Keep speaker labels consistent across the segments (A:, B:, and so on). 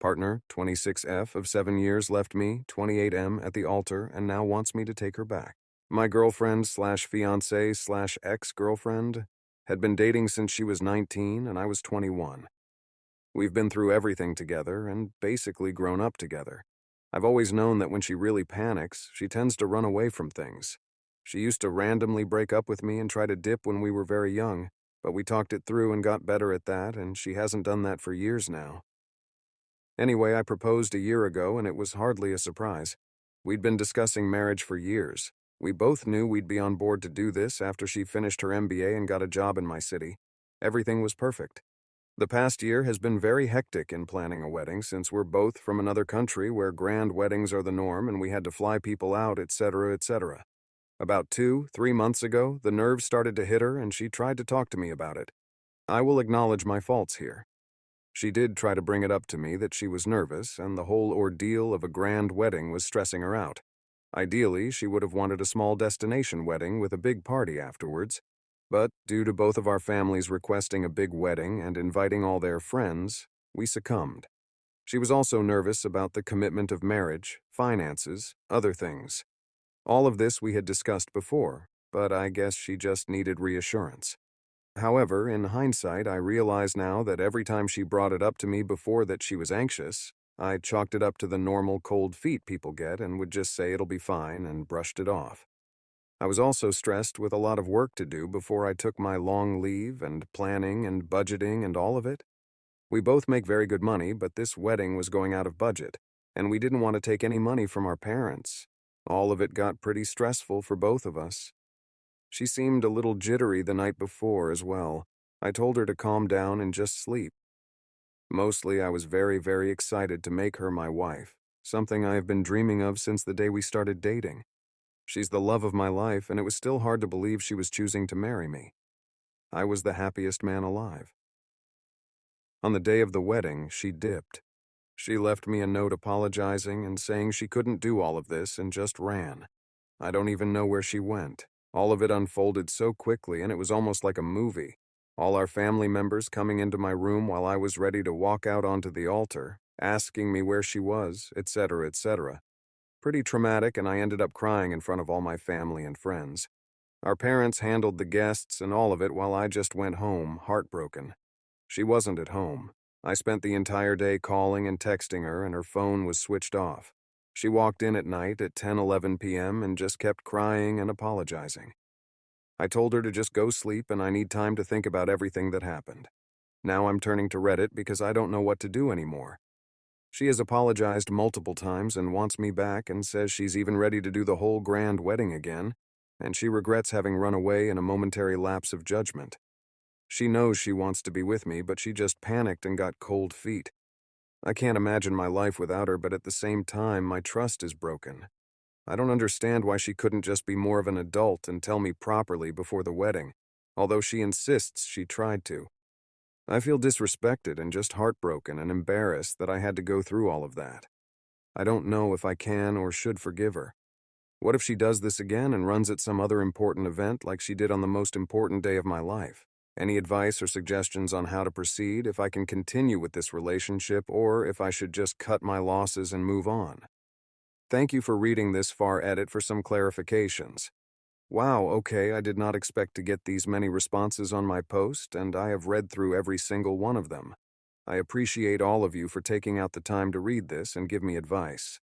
A: Partner, 26F of 7 years, left me, 28M, at the altar and now wants me to take her back. My girlfriend slash fiancée slash ex-girlfriend had been dating since she was 19 and I was 21. We've been through everything together and basically grown up together. I've always known that when she really panics, she tends to run away from things. She used to randomly break up with me and try to dip when we were very young, but we talked it through and got better at that, and she hasn't done that for years now. Anyway, I proposed a year ago and it was hardly a surprise. We'd been discussing marriage for years. We both knew we'd be on board to do this after she finished her MBA and got a job in my city. Everything was perfect. The past year has been very hectic in planning a wedding since we're both from another country where grand weddings are the norm and we had to fly people out, etc., etc. About 2-3 months ago, the nerves started to hit her and she tried to talk to me about it. I will acknowledge my faults here. She did try to bring it up to me that she was nervous and the whole ordeal of a grand wedding was stressing her out. Ideally, she would have wanted a small destination wedding with a big party afterwards, but due to both of our families requesting a big wedding and inviting all their friends, we succumbed. She was also nervous about the commitment of marriage, finances, other things. All of this we had discussed before, but I guess she just needed reassurance. However, in hindsight, I realize now that every time she brought it up to me before that she was anxious, I chalked it up to the normal cold feet people get and would just say it'll be fine and brushed it off. I was also stressed with a lot of work to do before I took my long leave and planning and budgeting and all of it. We both make very good money, but this wedding was going out of budget, and we didn't want to take any money from our parents. All of it got pretty stressful for both of us. She seemed a little jittery the night before as well. I told her to calm down and just sleep. Mostly, I was very, very excited to make her my wife, something I have been dreaming of since the day we started dating. She's the love of my life, and it was still hard to believe she was choosing to marry me. I was the happiest man alive. On the day of the wedding, she dipped. She left me a note apologizing and saying she couldn't do all of this and just ran. I don't even know where she went. All of it unfolded so quickly, and it was almost like a movie. All our family members coming into my room while I was ready to walk out onto the altar, asking me where she was, etc., etc. Pretty traumatic, and I ended up crying in front of all my family and friends. Our parents handled the guests and all of it while I just went home, heartbroken. She wasn't at home. I spent the entire day calling and texting her, and her phone was switched off. She walked in at night at 10:11 p.m. and just kept crying and apologizing. I told her to just go sleep and I need time to think about everything that happened. Now I'm turning to Reddit because I don't know what to do anymore. She has apologized multiple times and wants me back and says she's even ready to do the whole grand wedding again, and she regrets having run away in a momentary lapse of judgment. She knows she wants to be with me, but she just panicked and got cold feet. I can't imagine my life without her, but at the same time, my trust is broken. I don't understand why she couldn't just be more of an adult and tell me properly before the wedding, although she insists she tried to. I feel disrespected and just heartbroken and embarrassed that I had to go through all of that. I don't know if I can or should forgive her. What if she does this again and runs at some other important event like she did on the most important day of my life? Any advice or suggestions on how to proceed, if I can continue with this relationship, or if I should just cut my losses and move on? Thank you for reading this far. Edit for some clarifications. Wow, okay, I did not expect to get these many responses on my post, and I have read through every single one of them. I appreciate all of you for taking out the time to read this and give me advice.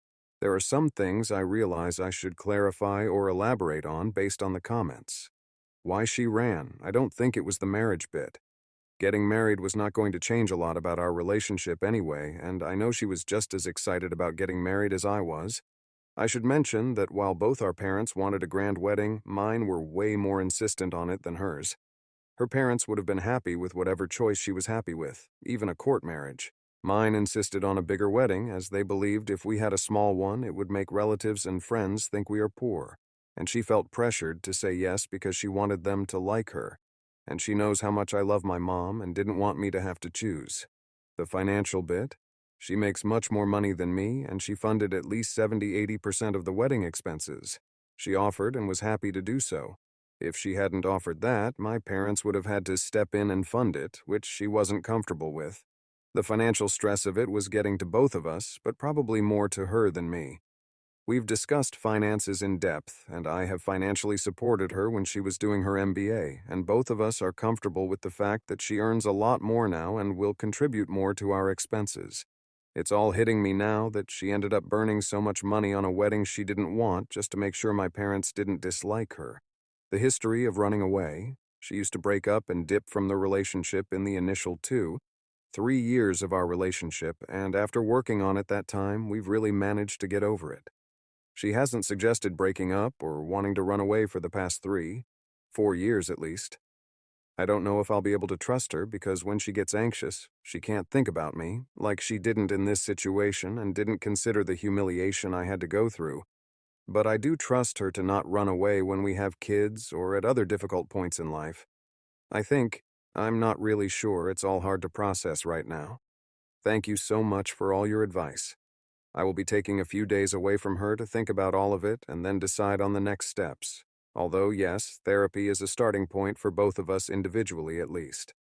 A: There are some things I realize I should clarify or elaborate on based on the comments. Why she ran, I don't think it was the marriage bit. Getting married was not going to change a lot about our relationship anyway, and I know she was just as excited about getting married as I was. I should mention that while both our parents wanted a grand wedding, mine were way more insistent on it than hers. Her parents would have been happy with whatever choice she was happy with, even a court marriage. Mine insisted on a bigger wedding, as they believed if we had a small one, it would make relatives and friends think we are poor, and she felt pressured to say yes because she wanted them to like her, and she knows how much I love my mom and didn't want me to have to choose. The financial bit? She makes much more money than me, and she funded at least 70–80% of the wedding expenses. She offered and was happy to do so. If she hadn't offered that, my parents would have had to step in and fund it, which she wasn't comfortable with. The financial stress of it was getting to both of us, but probably more to her than me. We've discussed finances in depth, and I have financially supported her when she was doing her MBA, and both of us are comfortable with the fact that she earns a lot more now and will contribute more to our expenses. It's all hitting me now that she ended up burning so much money on a wedding she didn't want just to make sure my parents didn't dislike her. The history of running away, she used to break up and dip from the relationship in the initial 3 years of our relationship, and after working on it that time, we've really managed to get over it. She hasn't suggested breaking up or wanting to run away for the past 4 years at least. I don't know if I'll be able to trust her because when she gets anxious, she can't think about me, like she didn't in this situation and didn't consider the humiliation I had to go through. But I do trust her to not run away when we have kids or at other difficult points in life. I'm not really sure. It's all hard to process right now. Thank you so much for all your advice. I will be taking a few days away from her to think about all of it and then decide on the next steps. Although, yes, therapy is a starting point for both of us individually at least.